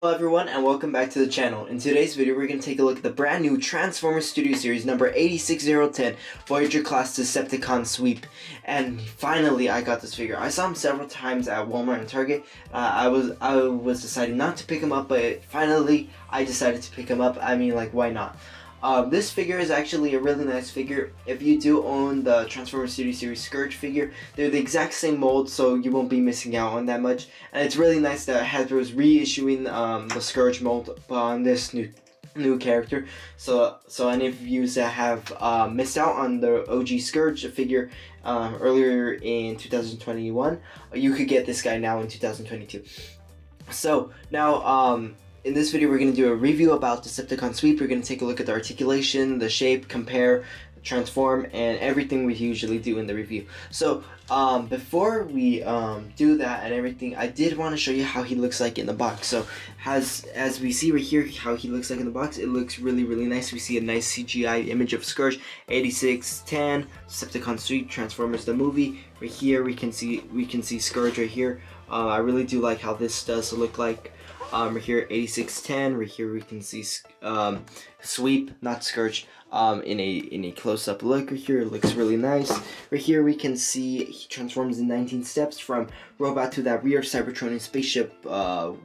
Hello everyone and welcome back to the channel. In today's video we're going to take a look at the brand new Transformers Studio Series number 86010 Voyager class Decepticon Sweep. And finally I got this figure. I saw him several times at Walmart and Target. I was deciding not to pick him up, but finally I decided to pick him up. I mean, like, why not? This figure is actually a really nice figure. If you do own the Transformers Studio Series Scourge figure, they're the exact same mold, so you won't be missing out on that much. And it's really nice that Hasbro is reissuing the Scourge mold on this new character. So any of you that have missed out on the OG Scourge figure earlier in 2021, you could get this guy now in 2022. So now in this video, we're going to do a review about Decepticon Sweep. We're going to take a look at the articulation, the shape, compare, transform, and everything we usually do in the review. So, before we do that and everything, I did want to show you how he looks like in the box. So, as we see right here, how he looks like in the box, it looks really, really nice. We see a nice CGI image of Scourge, 8610, Decepticon Sweep, Transformers the movie. Right here, we can see Scourge right here. I really do like how this does look like. Right here 8610, right here we can see Sweep, not Scourge, in a close-up look. Right here it looks really nice. Right here we can see he transforms in 19 steps from robot to that rear Cybertronian spaceship boat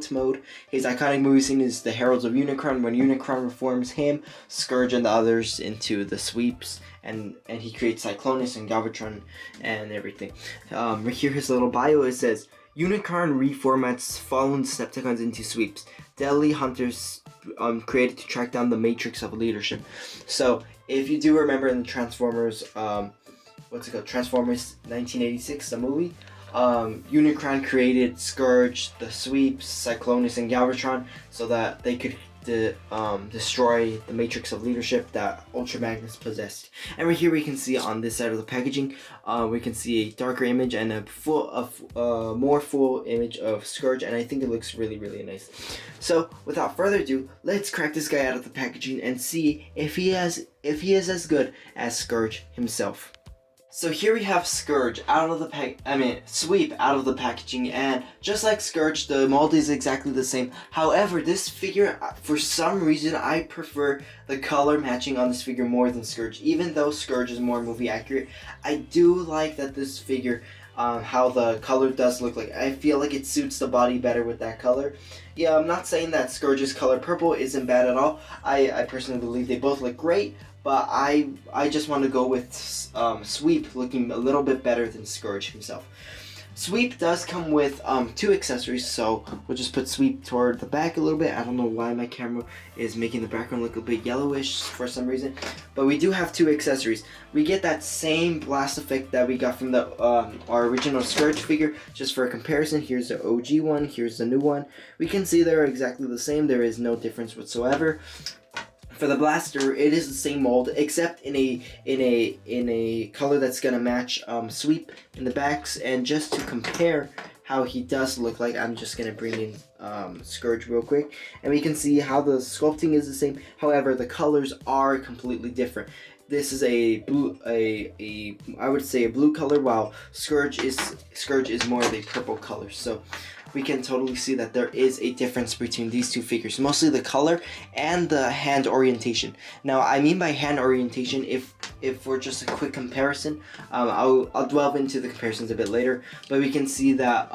mode. His iconic movie scene is the Heralds of Unicron, when Unicron reforms him, Scourge, and the others into the Sweeps, and he creates Cyclonus and Galvatron and everything. Right here his little bio, it says, Unicron reformats fallen Decepticons into Sweeps. Deadly hunters created to track down the matrix of leadership. So, if you do remember in the Transformers, Transformers 1986, the movie, Unicron created Scourge, the Sweeps, Cyclonus, and Galvatron so that they could destroy the matrix of leadership that Ultra Magnus possessed. And right here we can see on this side of the packaging, we can see a darker image and a more full image of Scourge, and I think it looks really, really nice. So without further ado, let's crack this guy out of the packaging and see if he is as good as Scourge himself. So here we have Scourge out of the Sweep out of the packaging, and just like Scourge, the mold is exactly the same. However, this figure, for some reason, I prefer the color matching on this figure more than Scourge. Even though Scourge is more movie accurate, I do like that this figure, how the color does look like. I feel like it suits the body better with that color. Yeah, I'm not saying that Scourge's color purple isn't bad at all. I personally believe they both look great. But I just want to go with Sweep looking a little bit better than Scourge himself. Sweep does come with 2 accessories, so we'll just put Sweep toward the back a little bit. I don't know why my camera is making the background look a bit yellowish for some reason, but we do have 2 accessories. We get that same blast effect that we got from the our original Scourge figure. Just for a comparison, here's the OG one, here's the new one. We can see they're exactly the same. There is no difference whatsoever. For the blaster, it is the same mold, except in a color that's gonna match Sweep in the backs. And just to compare how he does look like, I'm just gonna bring in Scourge real quick, and we can see how the sculpting is the same. However, the colors are completely different. This is a blue, I would say a blue color, while Scourge is more of a purple color. So we can totally see that there is a difference between these 2 figures, mostly the color and the hand orientation. Now, I mean by hand orientation, if for just a quick comparison, I'll delve into the comparisons a bit later, but we can see that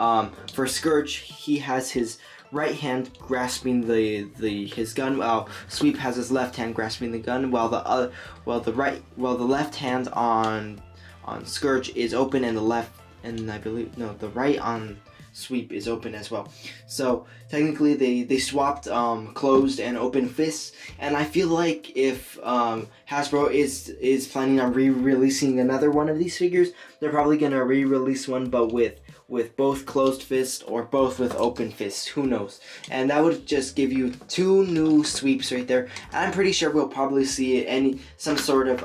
for Scourge, he has his right hand grasping his gun, while Sweep has his left hand grasping the gun, while the left hand on Scourge is open, and the right on Sweep is open as well. So technically they swapped closed and open fists, and I feel like if Hasbro is planning on re-releasing another one of these figures, they're probably gonna re-release one but with both closed fists or both with open fists, who knows. And that would just give you 2 new Sweeps right there. And I'm pretty sure we'll probably see some sort of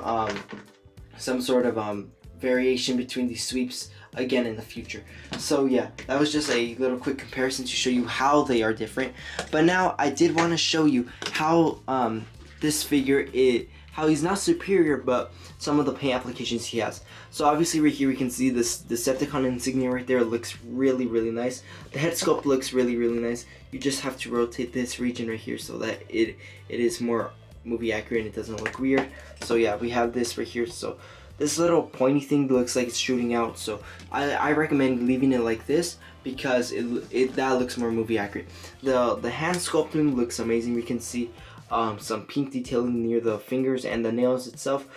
variation between these Sweeps again in the future. So yeah, that was just a little quick comparison to show you how they are different. But now I did want to show you how this figure how he's not superior, but some of the paint applications he has. So obviously right here we can see this Decepticon insignia right there. It looks really, really nice. The head sculpt looks really, really nice. You just have to rotate this region right here so that it is more movie accurate and it doesn't look weird. So yeah, we have this right here. So this little pointy thing looks like it's shooting out, so I recommend leaving it like this because that looks more movie accurate. The hand sculpting looks amazing. We can see some pink detailing near the fingers and the nails itself.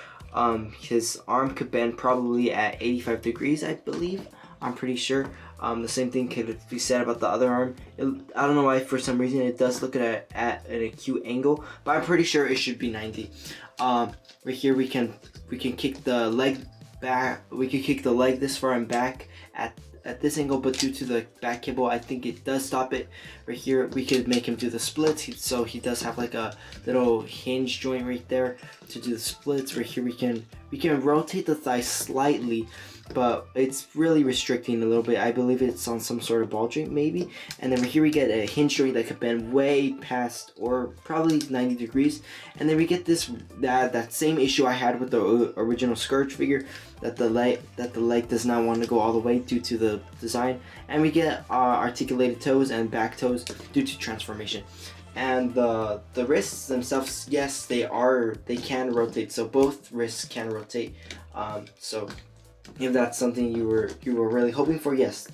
His arm could bend probably at 85 degrees, I believe. I'm pretty sure. The same thing could be said about the other arm. I don't know why, for some reason it does look at an acute angle, but I'm pretty sure it should be 90. Right here we can kick the leg back. We could kick the leg this far and back at this angle, but due to the back cable, I think it does stop it. Right here we could make him do the splits, so he does have like a little hinge joint right there to do the splits. Right here we can rotate the thigh slightly, but it's really restricting a little bit. I believe it's on some sort of ball joint maybe. And then right here we get a hinge joint that could bend way past, or probably 90 degrees. And then we get that same issue I had with the original Scourge figure, that the leg does not want to go all the way due to the design. And we get articulated toes and back toes due to transformation. And the wrists themselves, yes, they can rotate. So both wrists can rotate. So if that's something you were really hoping for, yes,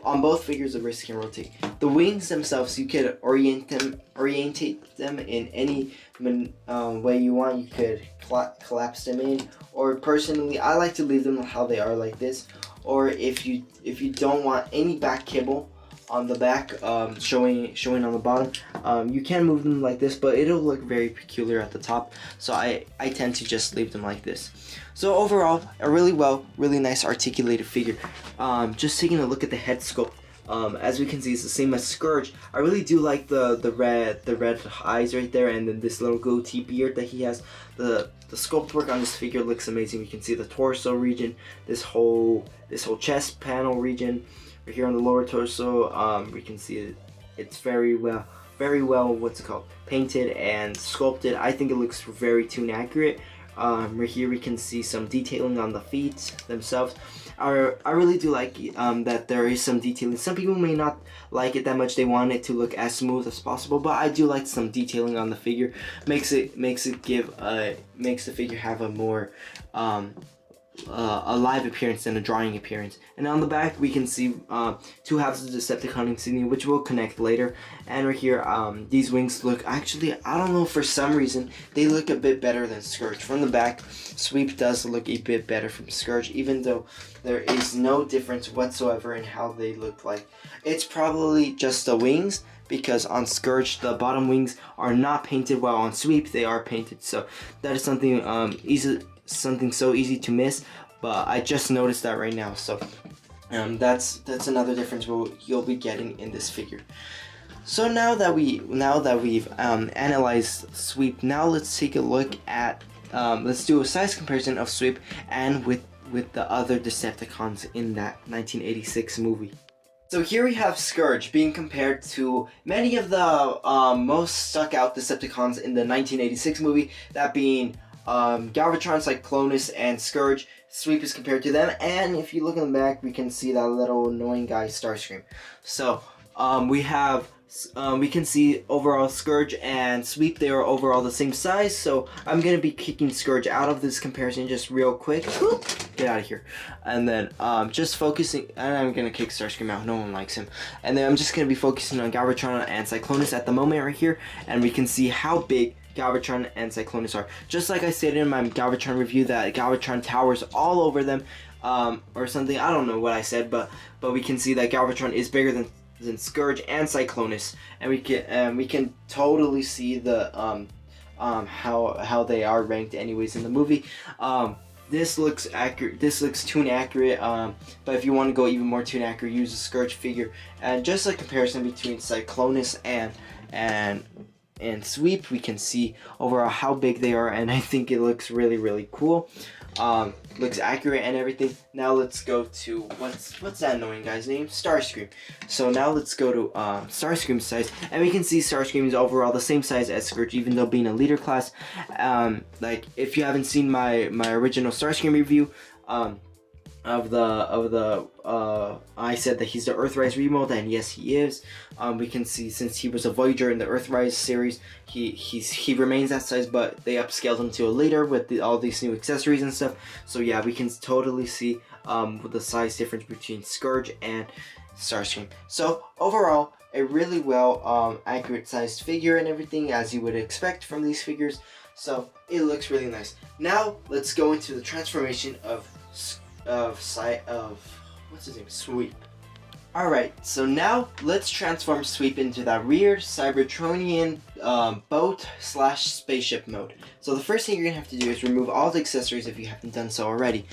on both figures the wrists can rotate. The wings themselves, you could orientate them in any way you want. You could collapse them in, or personally I like to leave them how they are, like this. Or if you don't want any back cable on the back, showing on the bottom, you can move them like this, but it'll look very peculiar at the top, so I tend to just leave them like this. So overall, a really nice articulated figure. Just taking a look at the head sculpt, as we can see, it's the same as Scourge. I really do like the red eyes right there, and then this little goatee beard that he has. The sculpt work on this figure looks amazing. You can see the torso region, this whole chest panel region. Right here on the lower torso, we can see it's very well painted and sculpted. I think it looks very toon accurate. Right here we can see some detailing on the feet themselves. I really do like that there is some detailing. Some people may not like it that much. They want it to look as smooth as possible, but I do like some detailing on the figure. Makes the figure have a more a live appearance than a drawing appearance. And on the back we can see two halves of the Decepticon insignia, which will connect later. And right here, these wings look, actually, I don't know, for some reason they look a bit better than Scourge. From the back, Sweep does look a bit better from Scourge, even though there is no difference whatsoever in how they look like. It's probably just the wings, because on Scourge the bottom wings are not painted, while on Sweep they are painted. So that is something so easy to miss, but I just noticed that right now. So that's another difference you'll be getting in this figure. So now that we've analyzed Sweep, now let's take a look at let's do a size comparison of Sweep and with the other Decepticons in that 1986 movie. So here we have Scourge being compared to many of the most stuck out Decepticons in the 1986 movie, that being Galvatron, Cyclonus, and Scourge. Sweep is compared to them, and if you look in the back, we can see that little annoying guy, Starscream. So we can see overall Scourge and Sweep, they are overall the same size. So I'm gonna be kicking Scourge out of this comparison just real quick. Get out of here. And then just focusing, and I'm gonna kick Starscream out, no one likes him. And then I'm just gonna be focusing on Galvatron and Cyclonus at the moment right here, and we can see how big Galvatron and Cyclonus are. Just like I stated in my Galvatron review, that Galvatron towers all over them, or something. I don't know what I said, but we can see that Galvatron is bigger than Scourge and Cyclonus, and we can totally see the how they are ranked anyways in the movie. This looks accurate. This looks toon accurate. But if you want to go even more toon accurate, use a Scourge figure. And just a comparison between Cyclonus and and Sweep. We can see overall how big they are, and I think it looks really, really cool. Looks accurate and everything. Now let's go to what's that annoying guy's name? Starscream. So now let's go to Starscream's size, and we can see Starscream is overall the same size as Scourge, even though being a leader class. Like if you haven't seen my original Starscream review, I said that he's the Earthrise remold, and yes, he is. We can see since he was a Voyager in the Earthrise series, he remains that size, but they upscaled him to a leader with all these new accessories and stuff. So yeah, we can totally see the size difference between Scourge and Starscream. So overall, a really well accurate sized figure and everything, as you would expect from these figures. So it looks really nice. Now let's go into the transformation of what's his name? Sweep. Alright, so now let's transform Sweep into that weird Cybertronian boat / spaceship mode. So the first thing you're gonna have to do is remove all the accessories if you haven't done so already.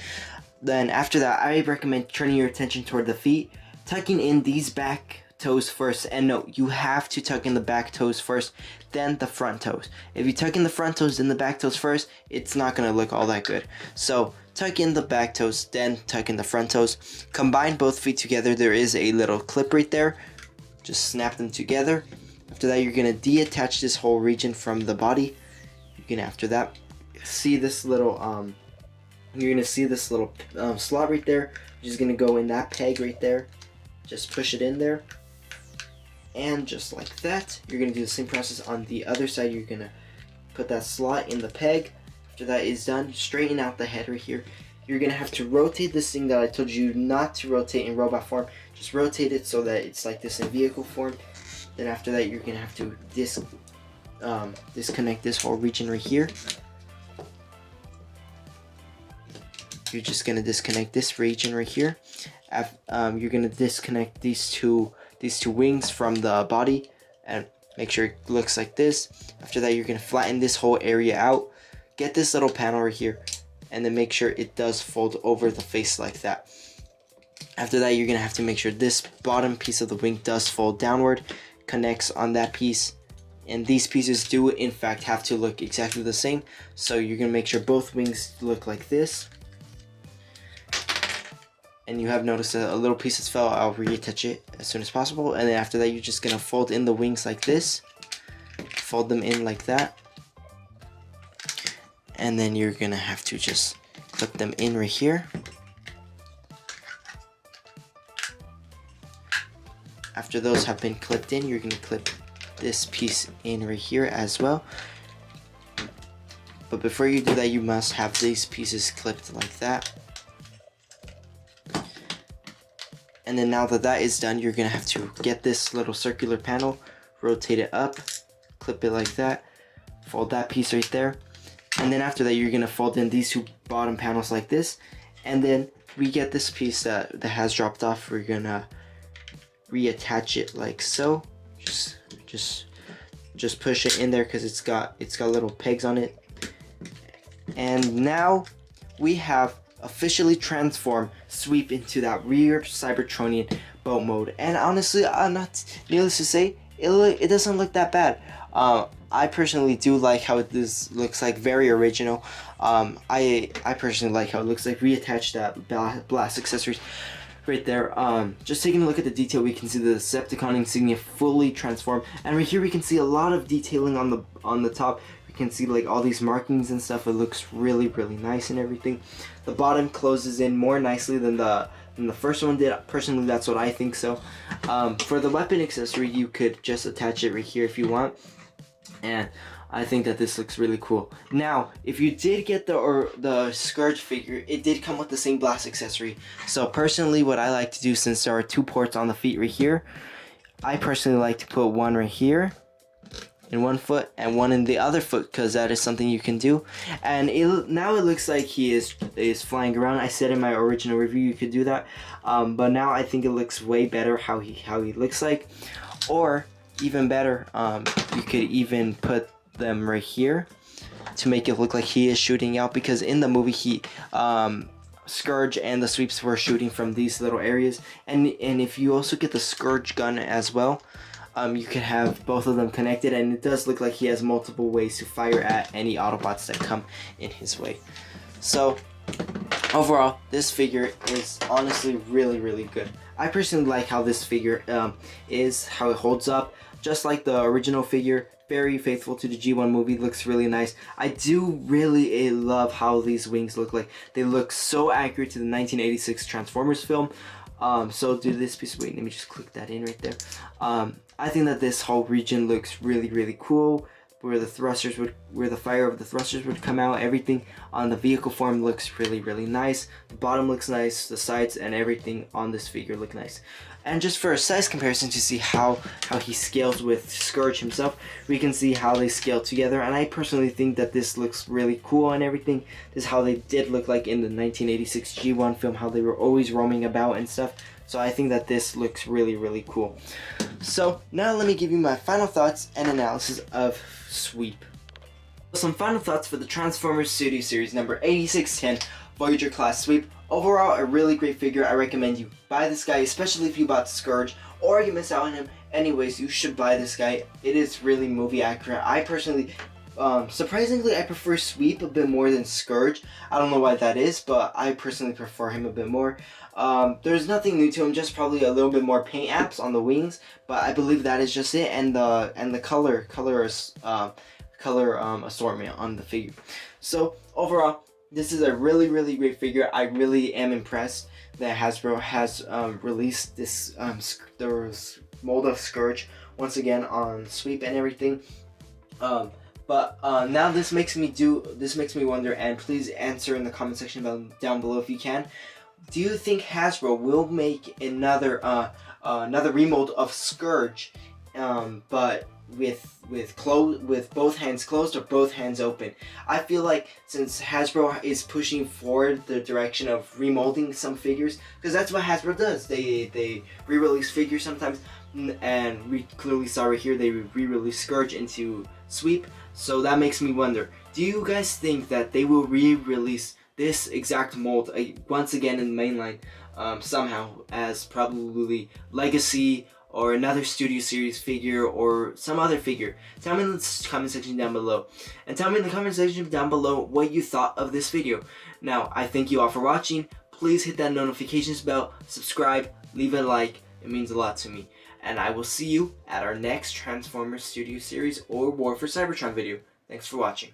Then after that, I recommend turning your attention toward the feet, tucking in these back toes first. And no, you have to tuck in the back toes first, then the front toes. If you tuck in the front toes then the back toes first, it's not gonna look all that good. So tuck in the back toes, then tuck in the front toes. Combine both feet together. There is a little clip right there. Just snap them together. After that, you're gonna detach this whole region from the body. You can, after that, see this little slot right there. You're just gonna go in that peg right there. Just push it in there. And just like that, you're gonna do the same process on the other side. You're gonna put that slot in the peg. After that is done, straighten out the head right here. You're gonna have to rotate this thing that I told you not to rotate in robot form. Just rotate it so that it's like this in vehicle form. Then after that, you're gonna have to disconnect this whole region right here. You're just gonna disconnect this region right here. You're gonna disconnect these two wings from the body and make sure it looks like this. After that, you're gonna flatten this whole area out. Get this little panel right here, and then make sure it does fold over the face like that. After that, you're gonna have to make sure this bottom piece of the wing does fold downward, connects on that piece, and these pieces do in fact have to look exactly the same. So you're gonna make sure both wings look like this. And you have noticed that a little piece has fell. I'll reattach it as soon as possible. And then after that, you're just gonna fold in the wings like this. Fold them in like that. And then you're gonna have to just clip them in right here. After those have been clipped in, you're gonna clip this piece in right here as well. But before you do that, you must have these pieces clipped like that. And then now that that is done, you're gonna have to get this little circular panel, rotate it up, clip it like that, fold that piece right there. And then after that, you're gonna fold in these two bottom panels like this. And then we get this piece that has dropped off. We're gonna reattach it like so. Just push it in there because it's got little pegs on it. And now we have officially transformed Sweep into that weird Cybertronian boat mode. And honestly, needless to say, it doesn't look that bad. I personally do like how this looks like, very original. I personally like how it looks like. Reattach that blast accessories right there. Just taking a look at the detail, we can see the Decepticon insignia fully transformed, and right here we can see a lot of detailing on the top. We can see like all these markings and stuff. It looks really, really nice and everything. The bottom closes in more nicely than the first one did. Personally, that's what I think. So for the weapon accessory, you could just attach it right here if you want, and I think that this looks really cool. Now, if you did get the Scourge figure, it did come with the same blast accessory. So personally, what I like to do, since there are two ports on the feet right here, I personally like to put one right here in one foot and one in the other foot, because that is something you can do. And now it looks like he is flying around. I said in my original review you could do that, but now I think it looks way better how he looks like. Or even better, you could even put them right here to make it look like he is shooting out, because in the movie Scourge and the Sweeps were shooting from these little areas. And if you also get the Scourge gun as well, you can have both of them connected, and it does look like he has multiple ways to fire at any Autobots that come in his way. So overall, this figure is honestly really good. I personally like how this figure is, how it holds up, just like the original figure. Very faithful to the G1 movie, looks really nice. I do really love how these wings look like. They look so accurate to the 1986 Transformers film. So do this piece of, wait, let me just click that in right there. I think that this whole region looks really cool. Where the thrusters would, where the fire of the thrusters would come out, everything on the vehicle form looks really nice. The bottom looks nice, the sides and everything on this figure look nice. And just for a size comparison to see how he scales with Scourge himself, we can see how they scale together. And I personally think that this looks really cool and everything. This is how they did look like in the 1986 G1 film, how they were always roaming about and stuff. So I think that this looks really cool. So now let me give you my final thoughts and analysis of Sweep. Some final thoughts for the Transformers Studio Series number 8610 Voyager class Sweep. Overall, a really great figure. I recommend you buy this guy, especially if you bought Scourge or you miss out on him. Anyways, you should buy this guy. It is really movie accurate. I personally, surprisingly, I prefer Sweep a bit more than Scourge. I don't know why that is, but I personally prefer him a bit more. There's nothing new to him, just probably a little bit more paint apps on the wings, but I believe that is just it, and the color assortment on the figure. So overall, this is a really great figure. I really am impressed that Hasbro has released this the mold of Scourge once again on Sweep and everything. But now this makes me wonder, and please answer in the comment section down below if you can. Do you think Hasbro will make another remold of Scourge, but with both hands closed or both hands open? I feel like since Hasbro is pushing forward the direction of remolding some figures, because that's what Hasbro does. They re-release figures sometimes, and we clearly saw right here they re-release Scourge into Sweep. So that makes me wonder, do you guys think that they will re-release this exact mold once again in the mainline somehow as probably Legacy or another Studio Series figure or some other figure? Tell me in the comment section down below. And tell me in the comment section down below what you thought of this video. Now, I thank you all for watching. Please hit that notifications bell, subscribe, leave a like. It means a lot to me. And I will see you at our next Transformers Studio Series or War for Cybertron video. Thanks for watching.